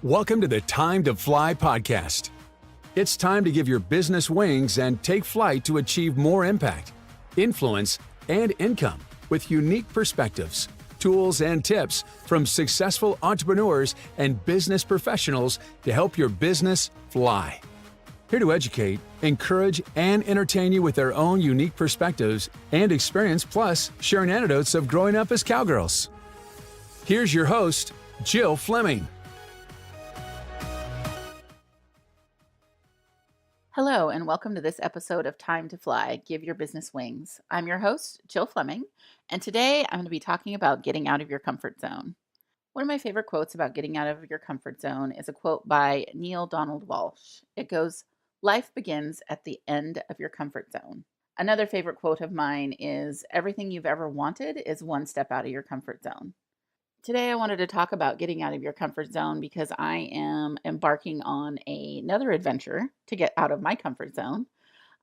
Welcome to the Time to Fly podcast. It's time to give your business wings and take flight to achieve more impact, influence, and income with unique perspectives, tools, and tips from successful entrepreneurs and business professionals to help your business fly. Here to educate, encourage, and entertain you with their own unique perspectives and experience, plus sharing anecdotes of growing up as cowgirls. Here's your host, Jill Fleming. Hello, and welcome to this episode of Time to Fly, Give Your Business Wings. I'm your host, Jill Fleming, and today I'm going to be talking about getting out of your comfort zone. One of my favorite quotes about getting out of your comfort zone is a quote by Neil Donald Walsh. It goes, "Life begins at the end of your comfort zone." Another favorite quote of mine is, "Everything you've ever wanted is one step out of your comfort zone." Today, I wanted to talk about getting out of your comfort zone because I am embarking on another adventure to get out of my comfort zone.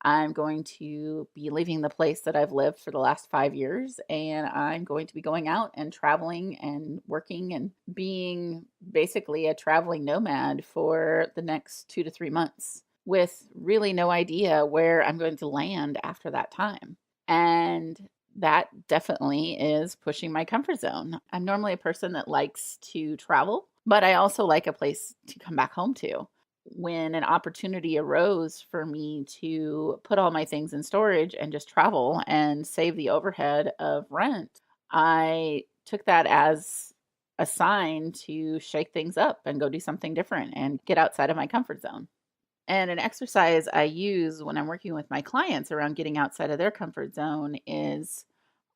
I'm going to be leaving the place that I've lived for the last 5 years, and I'm going to be going out and traveling and working and being basically a traveling nomad for the next 2 to 3 months with really no idea where I'm going to land after that time. And that definitely is pushing my comfort zone. I'm normally a person that likes to travel, but I also like a place to come back home to. When an opportunity arose for me to put all my things in storage and just travel and save the overhead of rent, I took that as a sign to shake things up and go do something different and get outside of my comfort zone. And an exercise I use when I'm working with my clients around getting outside of their comfort zone is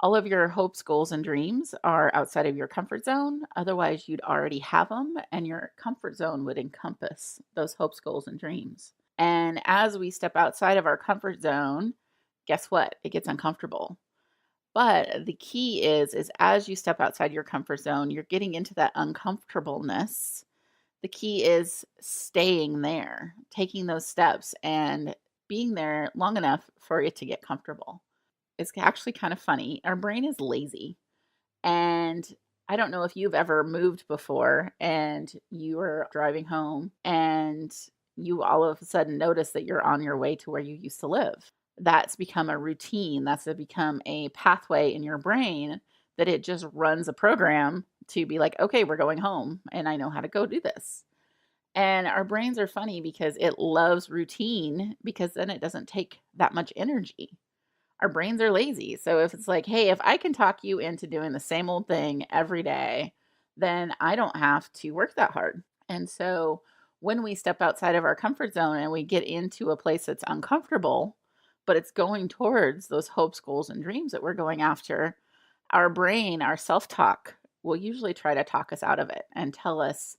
all of your hopes, goals, and dreams are outside of your comfort zone. Otherwise, you'd already have them, and your comfort zone would encompass those hopes, goals, and dreams. And as we step outside of our comfort zone, guess what? It gets uncomfortable. But the key is as you step outside your comfort zone, you're getting into that uncomfortableness. The key is staying there, taking those steps and being there long enough for it to get comfortable. It's actually kind of funny. Our brain is lazy. And I don't know if you've ever moved before and you were driving home and you all of a sudden notice that you're on your way to where you used to live. That's become a routine. That's become a pathway in your brain that it just runs a program to be like, okay, we're going home and I know how to go do this. And our brains are funny because it loves routine because then it doesn't take that much energy. Our brains are lazy. So if it's like, hey, if I can talk you into doing the same old thing every day, then I don't have to work that hard. And so when we step outside of our comfort zone and we get into a place that's uncomfortable, but it's going towards those hopes, goals, and dreams that we're going after, our brain, our self-talk will usually try to talk us out of it and tell us,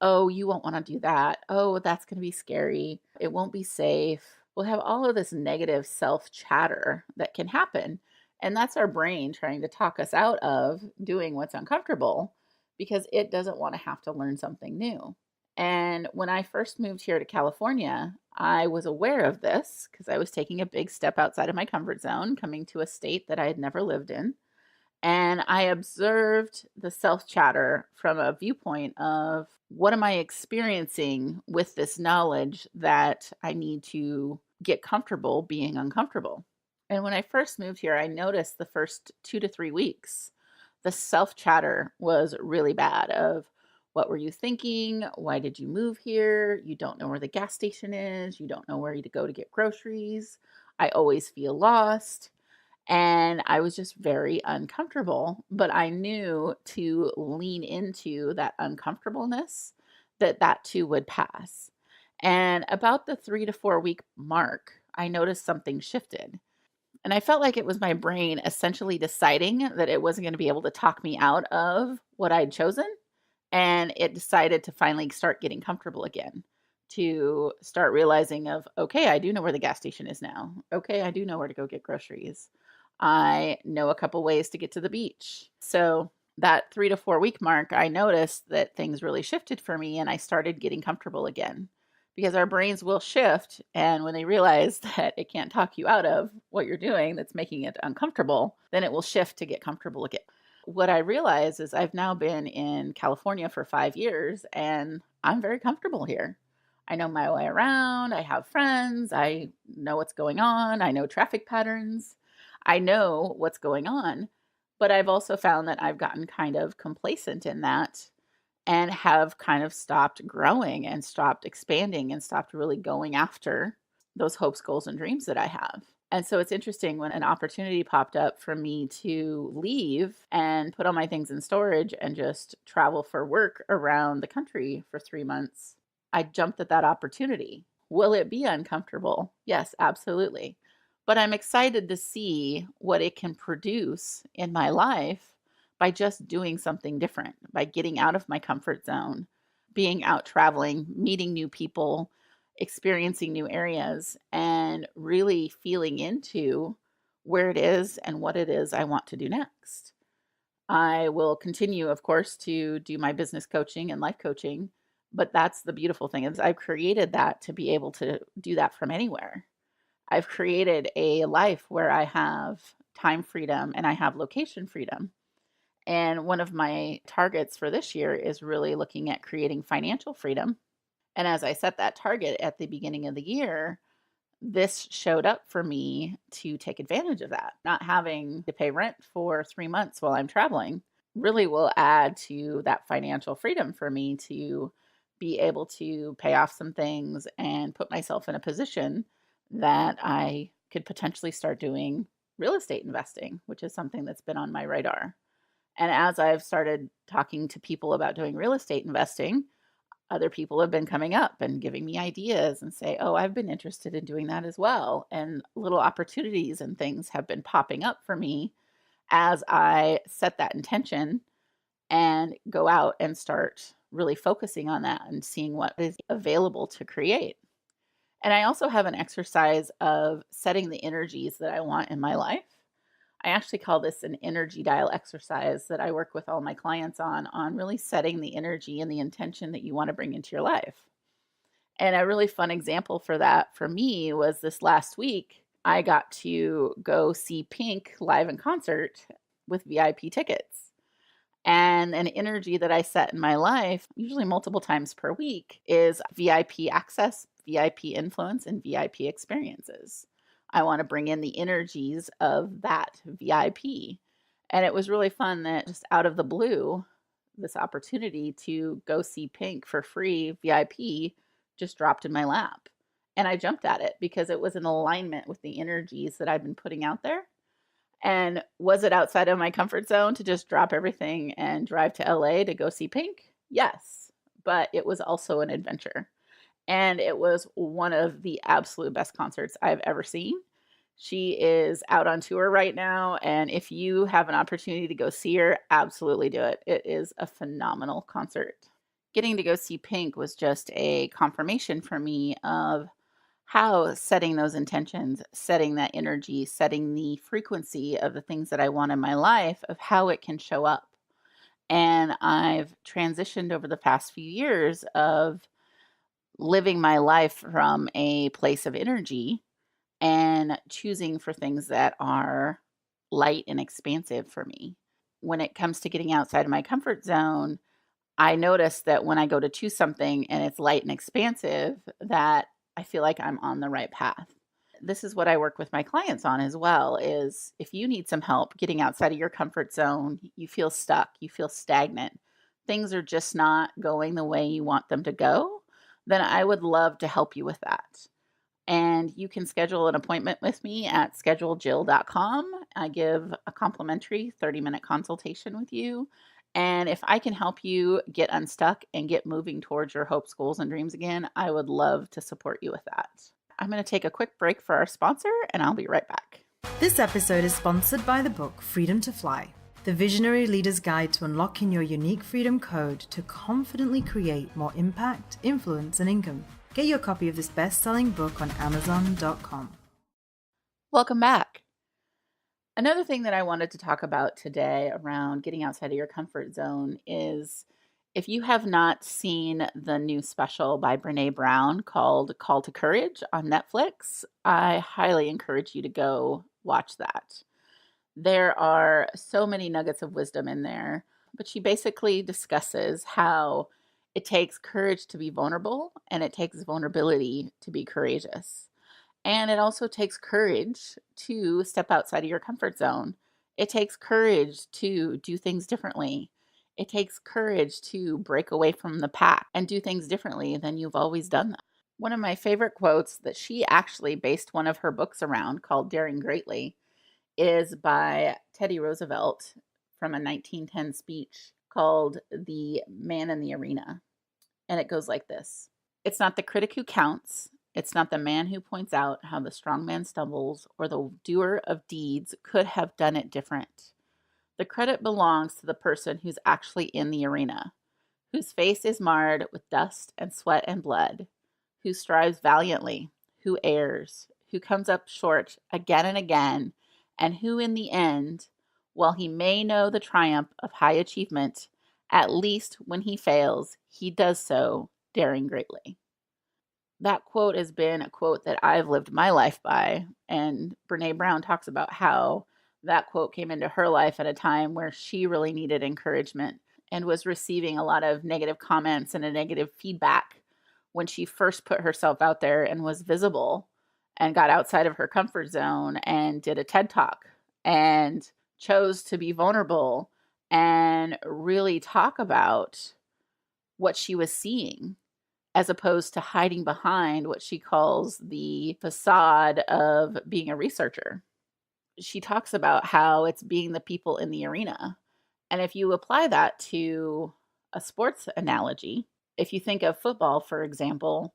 oh, you won't want to do that. Oh, that's going to be scary. It won't be safe. We'll have all of this negative self-chatter that can happen. And that's our brain trying to talk us out of doing what's uncomfortable because it doesn't want to have to learn something new. And when I first moved here to California, I was aware of this because I was taking a big step outside of my comfort zone, coming to a state that I had never lived in. And I observed the self-chatter from a viewpoint of what am I experiencing with this knowledge that I need to get comfortable being uncomfortable. And when I first moved here, I noticed the first 2 to 3 weeks, the self-chatter was really bad of what were you thinking? Why did you move here? You don't know where the gas station is. You don't know where to go to get groceries. I always feel lost. And I was just very uncomfortable, but I knew to lean into that uncomfortableness, that too would pass. And about the 3 to 4 week mark, I noticed something shifted. And I felt like it was my brain essentially deciding that it wasn't going to be able to talk me out of what I'd chosen. And it decided to finally start getting comfortable again, to start realizing of, okay, I do know where the gas station is now. Okay, I do know where to go get groceries. I know a couple ways to get to the beach. So that 3 to 4 week mark, I noticed that things really shifted for me and I started getting comfortable again because our brains will shift. And when they realize that it can't talk you out of what you're doing that's making it uncomfortable, then it will shift to get comfortable again. What I realize is I've now been in California for 5 years and I'm very comfortable here. I know my way around. I have friends. I know what's going on. I know traffic patterns. I know what's going on. But I've also found that I've gotten kind of complacent in that and have kind of stopped growing and stopped expanding and stopped really going after those hopes, goals, and dreams that I have. And so it's interesting when an opportunity popped up for me to leave and put all my things in storage and just travel for work around the country for 3 months. I jumped at that opportunity. Will it be uncomfortable? Yes, absolutely. But I'm excited to see what it can produce in my life by just doing something different, by getting out of my comfort zone, being out traveling, meeting new people, experiencing new areas, and really feeling into where it is and what it is I want to do next. I will continue, of course, to do my business coaching and life coaching, but that's the beautiful thing is I've created that to be able to do that from anywhere. I've created a life where I have time freedom and I have location freedom. And one of my targets for this year is really looking at creating financial freedom. And as I set that target at the beginning of the year, this showed up for me to take advantage of that. Not having to pay rent for 3 months while I'm traveling really will add to that financial freedom for me to be able to pay off some things and put myself in a position that I could potentially start doing real estate investing, which is something that's been on my radar. And as I've started talking to people about doing real estate investing, other people have been coming up and giving me ideas and say, "Oh, I've been interested in doing that as well." And little opportunities and things have been popping up for me as I set that intention and go out and start really focusing on that and seeing what is available to create. And I also have an exercise of setting the energies that I want in my life. I actually call this an energy dial exercise that I work with all my clients on really setting the energy and the intention that you want to bring into your life. And a really fun example for that for me was this last week. I got to go see Pink live in concert with VIP tickets. And an energy that I set in my life, usually multiple times per week, is VIP access, VIP influence, and VIP experiences. I want to bring in the energies of that VIP. And it was really fun that just out of the blue, this opportunity to go see Pink for free VIP just dropped in my lap. And I jumped at it because it was in alignment with the energies that I've been putting out there. And was it outside of my comfort zone to just drop everything and drive to LA to go see Pink? Yes. But it was also an adventure. And it was one of the absolute best concerts I've ever seen. She is out on tour right now. And if you have an opportunity to go see her, absolutely do it. It is a phenomenal concert. Getting to go see Pink was just a confirmation for me of how setting those intentions, setting that energy, setting the frequency of the things that I want in my life, of how it can show up. And I've transitioned over the past few years of living my life from a place of energy and choosing for things that are light and expansive for me. When it comes to getting outside of my comfort zone, I notice that when I go to choose something and it's light and expansive, that I feel like I'm on the right path. This is what I work with my clients on as well is if you need some help getting outside of your comfort zone, you feel stuck, you feel stagnant, things are just not going the way you want them to go, then I would love to help you with that. And you can schedule an appointment with me at schedulejill.com. I give a complimentary 30-minute consultation with you. And if I can help you get unstuck and get moving towards your hopes, goals, and dreams again, I would love to support you with that. I'm going to take a quick break for our sponsor, and I'll be right back. This episode is sponsored by the book Freedom to Fly, the visionary leader's guide to unlocking your unique freedom code to confidently create more impact, influence, and income. Get your copy of this best-selling book on Amazon.com. Welcome back. Another thing that I wanted to talk about today around getting outside of your comfort zone is if you have not seen the new special by Brene Brown called Call to Courage on Netflix, I highly encourage you to go watch that. There are so many nuggets of wisdom in there, but she basically discusses how it takes courage to be vulnerable and it takes vulnerability to be courageous. And it also takes courage to step outside of your comfort zone. It takes courage to do things differently. It takes courage to break away from the pack and do things differently than you've always done them. One of my favorite quotes that she actually based one of her books around, called Daring Greatly, is by Teddy Roosevelt from a 1910 speech called The Man in the Arena. And it goes like this: "It's not the critic who counts. It's not the man who points out how the strong man stumbles or the doer of deeds could have done it different. The credit belongs to the person who's actually in the arena, whose face is marred with dust and sweat and blood, who strives valiantly, who errs, who comes up short again and again, and who in the end, while he may know the triumph of high achievement, at least when he fails, he does so daring greatly." That quote has been a quote that I've lived my life by. And Brene Brown talks about how that quote came into her life at a time where she really needed encouragement and was receiving a lot of negative comments and a negative feedback when she first put herself out there and was visible and got outside of her comfort zone and did a TED Talk and chose to be vulnerable and really talk about what she was seeing, as opposed to hiding behind what she calls the facade of being a researcher. She talks about how it's being the people in the arena. And if you apply that to a sports analogy, if you think of football, for example,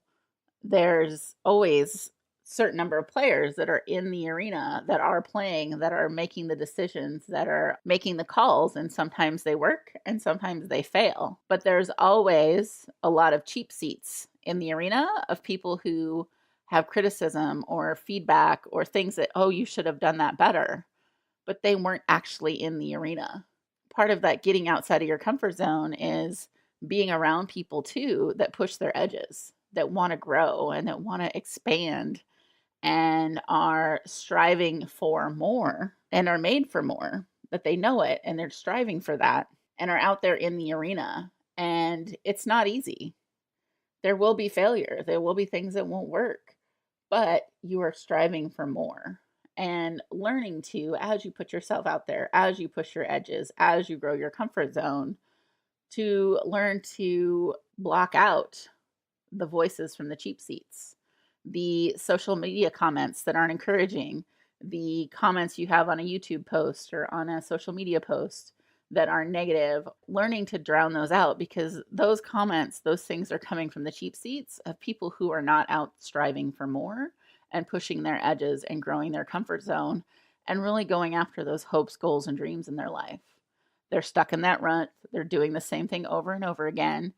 there's always certain number of players that are in the arena, that are playing, that are making the decisions, that are making the calls, and sometimes they work and sometimes they fail. But there's always a lot of cheap seats in the arena of people who have criticism or feedback or things that, oh, you should have done that better, but they weren't actually in the arena. Part of that getting outside of your comfort zone is being around people too that push their edges, that want to grow and that want to expand and are striving for more and are made for more, that they know it and they're striving for that and are out there in the arena. And it's not easy. There will be failure. There will be things that won't work, but you are striving for more and learning to, as you put yourself out there, as you push your edges, as you grow your comfort zone, to learn to block out the voices from the cheap seats, the social media comments that aren't encouraging, the comments you have on a YouTube post or on a social media post that are negative, learning to drown those out, because those comments, those things are coming from the cheap seats of people who are not out striving for more and pushing their edges and growing their comfort zone and really going after those hopes, goals, and dreams in their life. They're stuck in that rut. They're doing the same thing over and over again.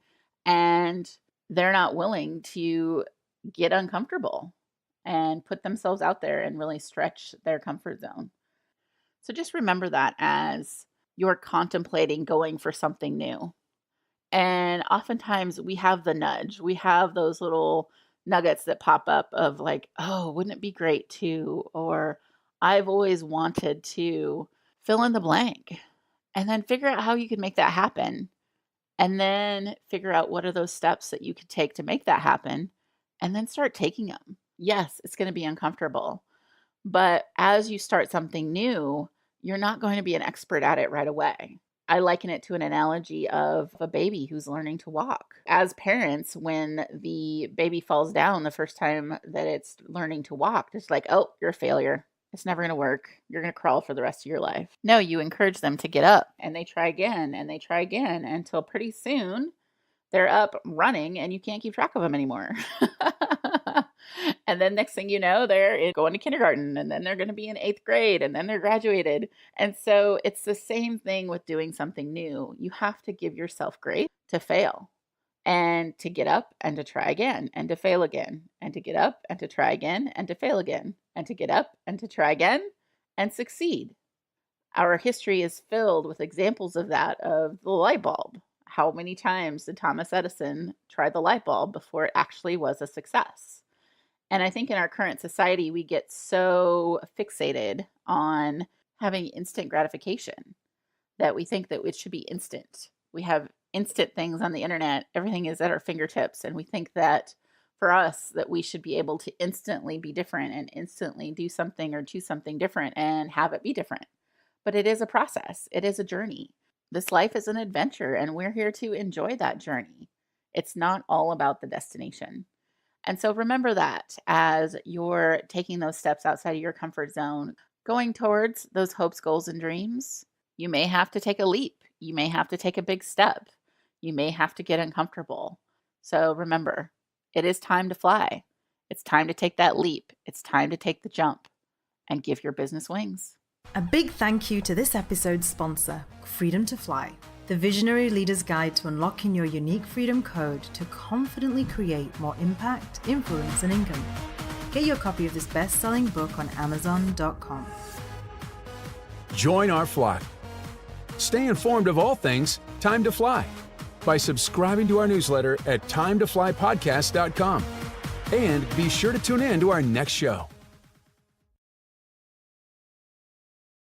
And they're not willing to get uncomfortable and put themselves out there and really stretch their comfort zone. So just remember that as you're contemplating going for something new. And oftentimes we have the nudge, we have those little nuggets that pop up of like, oh, wouldn't it be great to, or I've always wanted to, fill in the blank, and then figure out how you can make that happen. And then figure out what are those steps that you could take to make that happen, and then start taking them. Yes, it's going to be uncomfortable, but as you start something new, you're not going to be an expert at it right away. I liken it to an analogy of a baby who's learning to walk. As parents, when the baby falls down the first time that it's learning to walk, it's like, oh, you're a failure. It's never going to work. You're going to crawl for the rest of your life. No, you encourage them to get up, and they try again and they try again until pretty soon they're up running and you can't keep track of them anymore. And then next thing you know, they're going to kindergarten, and then they're going to be in 8th grade, and then they're graduated. And so it's the same thing with doing something new. You have to give yourself grace to fail and to get up and to try again and to fail again and to get up and to try again and to fail again and to get up and to try again and succeed. Our history is filled with examples of that, of the light bulb. How many times did Thomas Edison try the light bulb before it actually was a success? And I think in our current society, we get so fixated on having instant gratification, that we think that it should be instant. We have instant things on the internet. Everything is at our fingertips. And we think that for us, that we should be able to instantly be different and instantly do something or choose something different and have it be different. But it is a process. It is a journey. This life is an adventure, and we're here to enjoy that journey. It's not all about the destination. And so remember that as you're taking those steps outside of your comfort zone, going towards those hopes, goals, and dreams, you may have to take a leap. You may have to take a big step. You may have to get uncomfortable. So remember, it is time to fly. It's time to take that leap. It's time to take the jump and give your business wings. A big thank you to this episode's sponsor, Freedom to Fly, the visionary leader's guide to unlocking your unique freedom code to confidently create more impact, influence, and income. Get your copy of this best-selling book on Amazon.com. Join our flock. Stay informed of all things Time to Fly by subscribing to our newsletter at timetoflypodcast.com. And be sure to tune in to our next show.